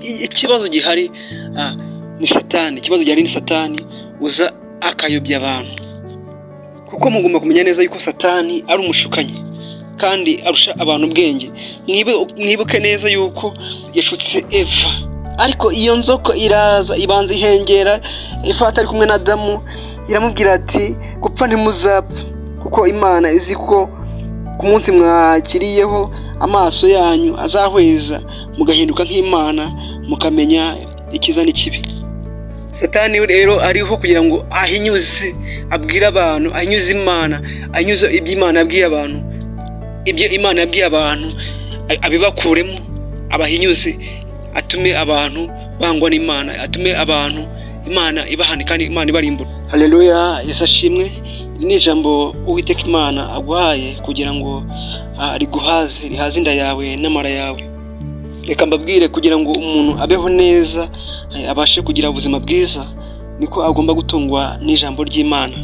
ikibazo gihari ni Satani. Ikibazo gihari ni Satani uza akayobya abantu, kuko mugomba kumenya neza yuko Satani ari umushukanyi kandi arusha abantu ubwenge. Mwibuke neza yuko yashutse Eva, ariko iyo nzoka iraza ibanza ihengera Eva atari kumwe na Adamu, iramubwira ati gupfa ntimuzapfa, kuko Imana izi ko ku munsi mwakiriyeho amaso yanyu azahweza mugahinduka nk'Imana, mukamenya icyiza n'ikibi. Satani rero ariho kugira ngo ahinyuze, abwire abantu, ahinyuze Imana, ahinyuze ibyo Imana yabwiye abantu, ibyo Imana yabwiye abantu abibakuremo, abahinyuze, atume abantu bangwa n'Imana, atume abantu Imana ibahane kandi Imana ibarimbura. Haleluya, Yesu ashimwe. Iri ni ijambo Uwiteka Imana aguhaye kugira ngo rihaze inda yawe n'amara yawe. Reka mbabwire, kugira ngo umuntu abeho neza, abashe kugira ubuzima bwiza, niko agomba gutungwa n'ijambo ry'Imana,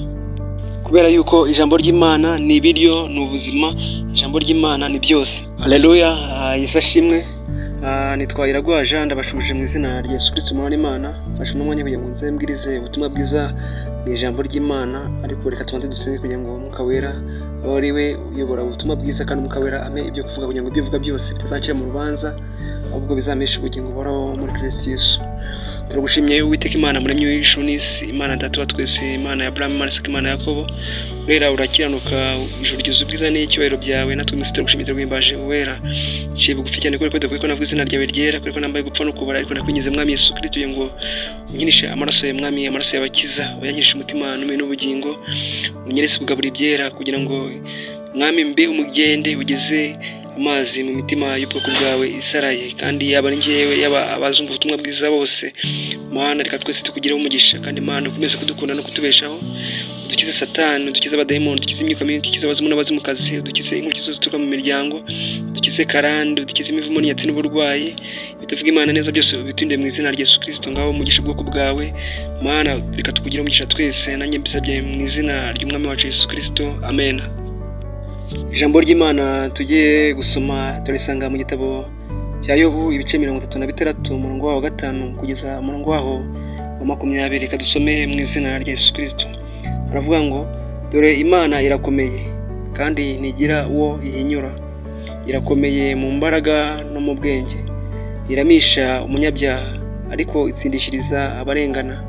kubera yuko ijambo ry'Imana ni ibiryo, ni ubuzima. Ijambo ry'Imana ni byose. Haleluya, Yesu ashimwe. Nitwa Iraguha Jean, ndabashubije mu izina rya Yesu Kristo umwana w'Imana. Mfashe n'umwanya kugira ngo nze mbwirize ubutumwa bwiza mu ijambo ry'Imana, ariko reka tubanze dusenge kugira ngo Umwuka Wera abe ari we uyobora ubutumwa bwiza, kandi Umwuka Wera ame ibyo kuvuga kugira ngo ibyo uvuga byose bitazacira mu rubanza, ahubwo bizamesha ubugingo buhoraho muri Kristo Yesu. Turagushimye Uwiteka Imana muremyi w'ijuru n'isi, Imana Data wa twese, Imana ya Abrahamu, Imana Isaka, Imana ya Yakobo. Wera urakiranuka, ijuru ryuzuye ubwiza n'icyubahiro byawe, natwe mwese turagushimiye turagwimbaje. Wera ciye bugufi cyane kubera ko dukwiye ko navuga izina ryawe ryera, kubera ko nambaye gupfa no kubara, ariko nakwingize Mwami Yesu Kristo kugira ngo unyinishe amaraso ya Mwami, amaraso y'abakiza, uyanyinishe umutima n'ubugingo, unyeretse kugabura ibyera, kugira ngo Mwami mbe umugende ugeze amazi mu mitima y'ubwoko bwawe isaraye, kandi yaba ari njyewe, yaba abazumva ubutumwa bwiza bose. Mana, reka twese tukugireho umugisha, kandi Mana ukomeze kudukunda no kutubeshaho. Dukize Satani, dukize abadayimoni, dukize imyuka mibi, dukize abazimu n'abazimukazi, dukize inkuki zose zituruka mu miryango, dukize karande, dukize imivumo n'iyatsi n'uburwayi. Bitavuga Imana neza byose ubitinde mu izina rya Yesu Kristo. Ngaho umugisha ubwoko bwawe Mana, reka tukugireho umugisha twese, nanjye mbisabye mu izina ry'Umwami wacu Yesu Kristo, amen. Ijambo ry'Imana tugiye gusoma turisanga mu gitabo cya Yobu, ibice 36, umurongo wa 5 kugeza umurongo wa 20. Reka dusome mu izina rya Yesu Kristo. Aravuga ngo, dore Imana irakomeye kandi ntigira uwo ihinyura, irakomeye mu mbaraga no mu bwenge, iramisha umunyabyaha ariko itsindishiriza abarengana.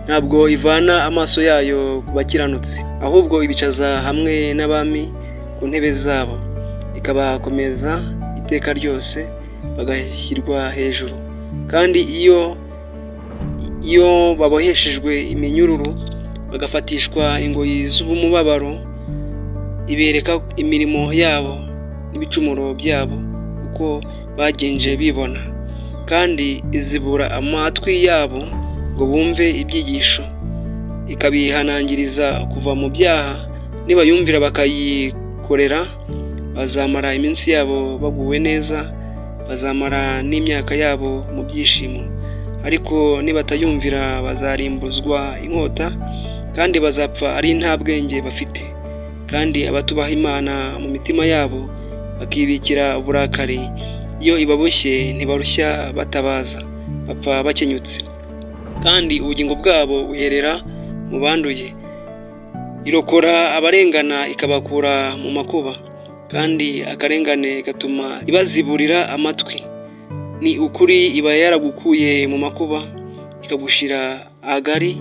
Ntabwo ivana amaso yayo ku bakiranutsi, ahubwo ibicaza hamwe n'abami ku ntebe zabo, ikabakomeza iteka ryose, bagashyirwa hejuru. Kandi iyo baboheshejwe iminyururu, bagafatishwa ingoyi z'umubabaro, ibereka imirimo yabo n'ibicumuro byabo uko bagenje bibona, kandi izibura amatwi yabo ngo bumve ibyigisho, ikabihanangiriza kuva mu byaha. Nibayumvira bakayikorera, bazamara iminsi yabo baguwe neza, bazamara n'imyaka yabo mu byishimo. Ariko nibatayumvira bazarimbuzwa inkota, kandi bazapfa ari nta bwenge bafite. Kandi abatubaha Imana mu mitima yabo bakibikira uburakari, iyo ibaboshye ntibarushya batabaza, bapfa bakenyutse. Kandi ubugingo bwabo buherera mu banduye, irokora abarengana ikabakura mu makuba, kandi akarengane gatuma ibaziburira amatwi. Ni ukuri iba yaragukuye mu makuba, ikagushira ahagari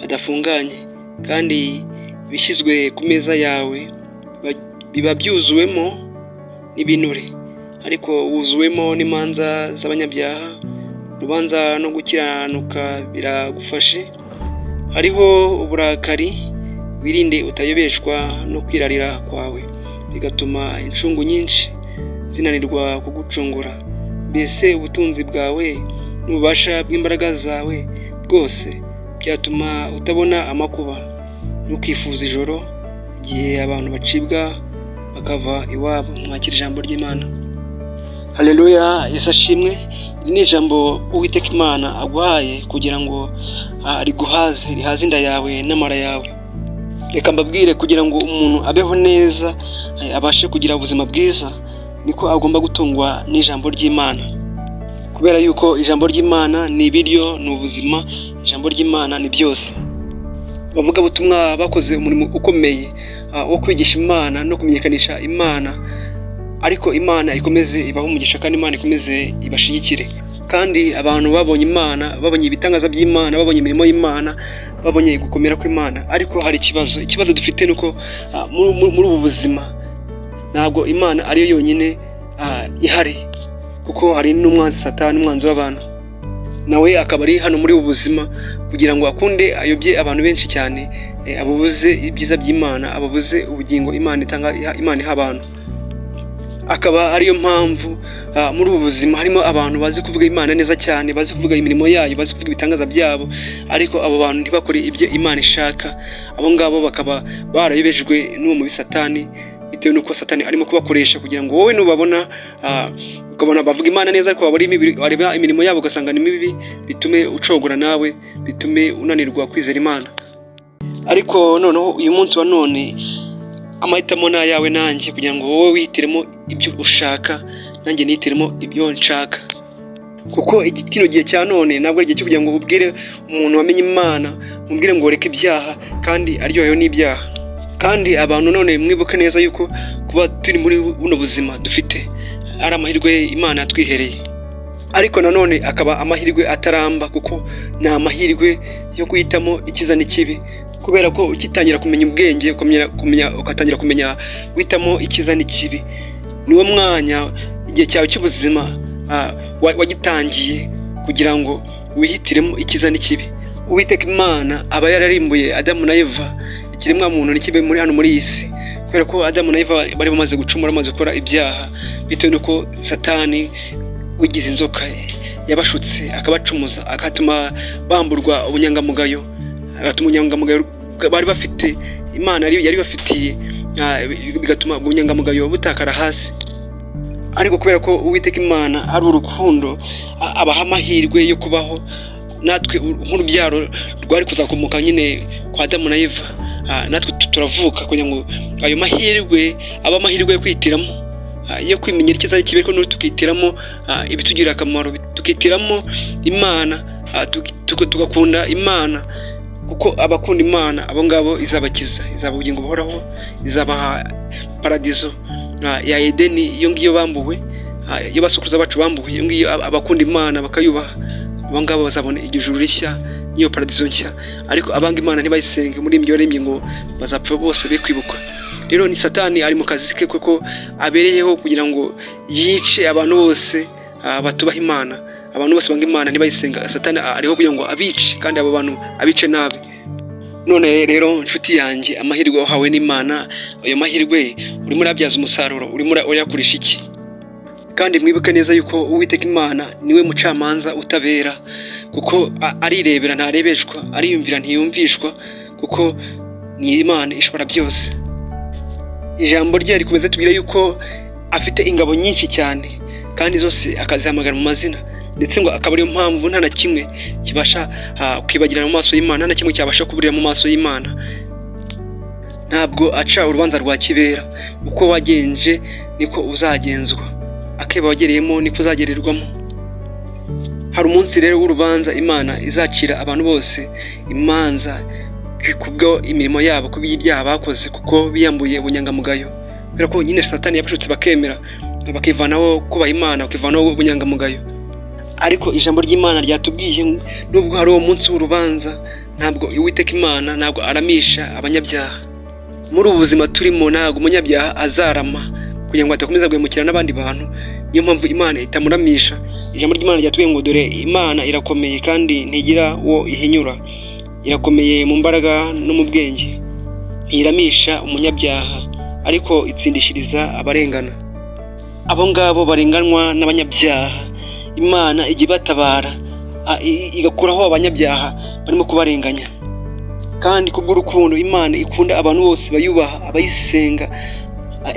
hadafunganye, kandi ibishyizwe ku meza yawe biba byuzuwemo n'ibinure, ariko wuzuwemo n'imanza z'abanyabyaha. Urubanza no gukiranuka biragufashe, hariho uburakari, wirinde utayobeshwa no kwirarira kwawe, bigatuma incungu nyinshi zinanirwa kugucungura. Mbese ubutunzi bwawe n'ububasha bw'imbaraga zawe bwose byatuma utabona amakuba, ntukifuza ijoro igihe abantu bacibwa bakava iwabo. Mwakira ijambo ry'Imana. Haleluya, Yesu ashimwe. Iri ni ijambo Uwiteka Imana aguhaye kugira ngo rihaze inda yawe n'amara yawe. Reka mbabwire, kugira ngo umuntu abeho neza, abashe kugira ubuzima bwiza, niko agomba gutungwa n'ijambo ry'Imana, kubera kubera yuko ijambo ry'Imana ni ibiryo, ni ubuzima, ijambo ry'Imana ni byose. Bavuga butumwa bakoze umurimo ukomeye wo kwigisha Imana no kumenyekanisha Imana, ariko Imana ikomeze ibaha umugisha kandi Imana ikomeze ibashigikire. Kandi abantu babonye Imana, babonye ibitangaza by'Imana, babonye imirimo y'Imana, babonye gukomera kw'Imana. Ariko hari ikibazo dufite nuko muri ubu buzima ntabwo Imana ariyo yonyine ihari, kuko hari n'umwanzi Satani, umwanzi w'abantu, nawe akaba ari hano muri ubu buzima kugira ngo akunde ayobye abantu benshi cyane, ababuze ibyiza by'Imana, ababuze ubugingo Imana itanga, Imana iha abantu. Akaba ariyo mpamvu muri ubu buzima harimo abantu bazi kuvuga Imana neza cyane, bazi kuvuga imirimo yayo, bazi kuvuga ibitangaza byabo, ariko abo bantu ntibakore ibyo Imana ishaka. Abo ngabo bakaba barayobejwe n'uwo mubi Satani, bitewe n'uko Satani arimo kubakoresha kugira ngo wowe nubabona ukabona bavuga Imana neza, ariko wareba imirimo yabo ugasanga ni mibi, bitume ucogora nawe, bitume unanirwa kwizera Imana. Ariko noneho uyu munsi wa none amahitamo ni ayawe nanjye, kugira ngo wowe wihitiremo ibyo ushaka, nanjye nihitiremo ibyo nshaka. Kuko kino gihe cya none ntabwo ari igihe cyo kugira ngo ubwire umuntu wamenye Imana, umubwire ngo reka ibyaha kandi aryohewe n'ibyaha. Kandi abantu none mwibuke neza yuko kuba turi muri buno buzima dufite ari amahirwe Imana yatwihereye, ariko nanone akaba amahirwe ataramba, kuko ni amahirwe yo guhitamo icyiza n'ikibi. Kubera ko ukitangira kumenya ubwenge, ugatangira kumenya guhitamo icyiza n'ikibi, niwo mwanya igihe cyawe cy'ubuzima wagitangiye kugira ngo wihitiremo icyiza n'ikibi. Uwiteka Imana aba yararimbuye Adamu na Eva, ikiremwa muntu n'ikibe muri hano muri iyi si, kubera ko Adamu na Eva bari bamaze gucumura, bamaze gukora ibyaha, bitewe n'uko Satani wigize inzoka yabashutse akabacumuza, agatuma bamburwa ubunyangamugayo, agatuma ubunyangamugayo bari bafite Imana yari bafitiye, bigatuma ubunyangamugayo butakara hasi. Ariko kubera ko Uwiteka Imana ari urukundo, abaha amahirwe yo kubaho, natwe nk'urubyaro rwari kuzakomoka nyine kwa Adamu na Eva, natwe turavuka kugira ngo ayo mahirwe aba amahirwe yo kwihitiramo, yo kwimenyera icyiza n'ikibi, ariko no tukihitiramo ibitugirira akamaro, tukihitiramo Imana, tugakunda Imana, kuko abakunda Imana abo ngabo izabakiza, izaba ubugingo buhoraho, izabaha paradizo ya Edeni, iyo ngiyo bambuwe, iyo basokuruza bacu bambuwe, iyo ngiyo abakunda Imana bakayubaha, abo ngabo bazabona ijuru rishya, niyo paradizo nshya. Ariko abanga Imana ntibayisenge, muri ibyo yaremye ngo bazapfa bose be kwibuka. Rero ni Satani ari mu kazi ke, kuko abereyeho kugira ngo yice abantu bose batubaha Imana, abantu bose banga Imana ntibayisenga. Satani ariho kugira ngo abice, kandi abo bantu abice nabi. None rero inshuti yanjye, amahirwe wahawe n'Imana, ayo mahirwe urimo urabyaza umusaruro, urimo urayakoresha iki? Kandi mwibuke neza yuko Uwiteka Imana niwe mucamanza utabera, kuko arirebera ntarebeshwa, ariyumvira ntiyumvishwa, kuko ni Imana ishobora byose. Ijambo rye rikomeza tubwira yuko afite ingabo nyinshi cyane, kandi zose akazihamagara mu mazina, ndetse ngo akaba ariyo mpamvu nta na kimwe kibasha kwibagirana mu maso y'Imana, nta na kimwe cyabasha kuburira mu maso y'Imana. Ntabwo aca urubanza rwa kibera, uko wagenje niko uzagenzwa, akeba wagereyemo niko uzagererwamo. Hari umunsi rero w'urubanza Imana izacira abantu bose imanza kubwo imirimo yabo, ku by'ibyaha bakoze, kuko biyambuye ubunyangamugayo. Kubera ko nyine Satani yabashutse bakemera, bakivanaho kubaha Imana, bakivanaho ubunyangamugayo. Ariko ijambo ry'Imana ryatubwiye nubwo hari uwo munsi w'urubanza, ntabwo Uwiteka Imana ntabwo aramisha abanyabyaha. Muri ubu buzima turimo ntabwo umunyabyaha azarama kugira ngo atakomeza guhemukira n'abandi bantu. Niyo mpamvu Imana itamuramisha. Ijambo ry'Imana ryatubwiye ngo dore Imana irakomeye kandi ntigira uwo ihinyura, irakomeye mu mbaraga no mu bwenge, ntiramisha umunyabyaha, ariko itsindishiriza abarengana. Abo ngabo barenganwa n'abanyabyaha, Imana ijya ibatabara, igakuraho abanyabyaha barimo kubarenganya. Kandi kubw'urukundo Imana ikunda abantu bose bayubaha, abayisenga,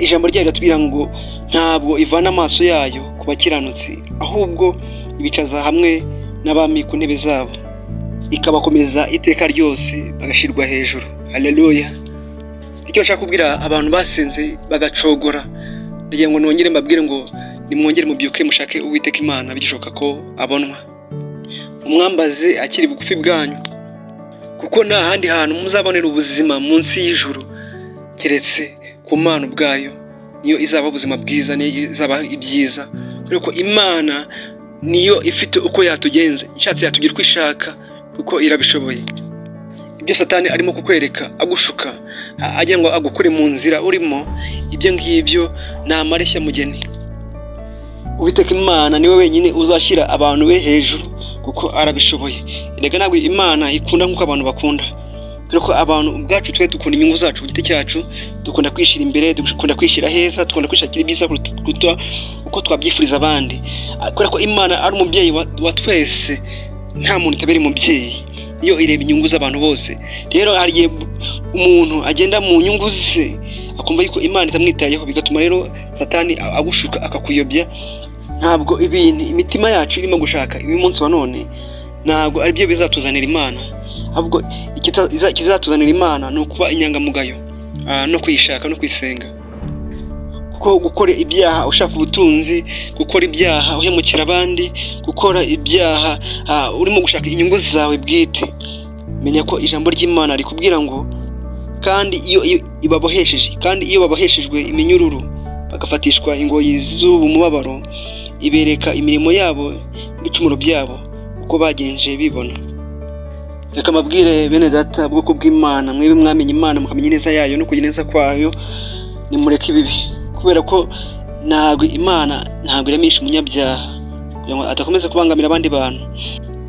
ijambo ryayo riratubwira ngo ntabwo ivana amaso yayo ku bakiranutsi, ahubwo ibicaza hamwe n'abami ku ntebe zabo, ikabakomeza iteka ryose bagashirwa hejuru. Haleluya! Icyo nshaka kubwira abantu basenze bagacogora, ndagira ngo nongere mbabwire ngo nimwongere mubyuke mushake Uwiteka Imana bigishoboka ko abonwa. Umwambaze akiri bugufi bwanyu, kuko nta handi hantu muzabonera ubuzima munsi y'ijuru keretse ku Mana ubwayo. Niyo izaba ubuzima bwiza, niyo izaba ibyiza, kuko Imana niyo ifite uko yatugenza. Ishatse yatugira uko ishaka kuko irabishoboye. Ibyo Satani arimo kukwereka agushuka agira ngo agukure mu nzira urimo, ibyo ngibyo ni amareshya mugeni. Uwiteka Imana niwe wenyine uzashyira abantu be hejuru kuko arabishoboye. Erega ntabwo Imana ikunda nk'uko abantu bakunda, kuko abantu ubwacu twe dukunda inyungu zacu ku giti cyacu, dukunda kwishira imbere, dukunda kwishira heza, dukunda kwishakira ibyiza kuruta uko twabyifuriza abandi. Kubera ko Imana ari umubyeyi wa twese, nta muntu utabera umubyeyi, iyo ireba inyungu z'abantu bose. Rero hari umuntu agenda mu nyungu ze akumva yuko Imana itamwitayeho, bigatuma rero Satani agushuka akakuyobya. Ntabwo ibintu imitima yacu irimo gushaka uyu munsi wa none ntabwo ari byo bizatuzanira Imana, ahubwo ikizatuzanira Imana ni ukuba inyangamugayo no kuyishaka no kwisenga. Kuko gukora ibyaha ushaka ubutunzi, gukora ibyaha uhemukira abandi, gukora ibyaha urimo gushaka inyungu zawe bwite, menya ko ijambo ry'Imana rikubwira ngo kandi iyo baboheshejwe iminyururu bagafatishwa ingoyi z'ubumubabaro, ibereka imirimo yabo n'ibicumuro byabo uko bagenje bibona. Reka mabwire bene data, ubwoko bw'Imana, mwebe mwamenye Imana mukamenya neza yayo no kugira neza kwayo, nimureke ibibi, kubera ko Imana ntabwo iramisha umunyabyaha kugira ngo adakomeza kubangamira abandi bantu.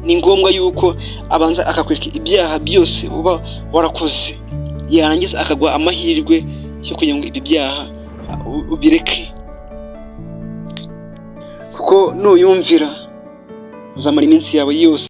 Ni ngombwa yuko abanza akakwereka ibyaha byose uba warakoze, yarangiza akagwa amahirwe yo kugira ngo ibi byaha ubireke, kuko nuyumvira uzamara iminsi yawe yose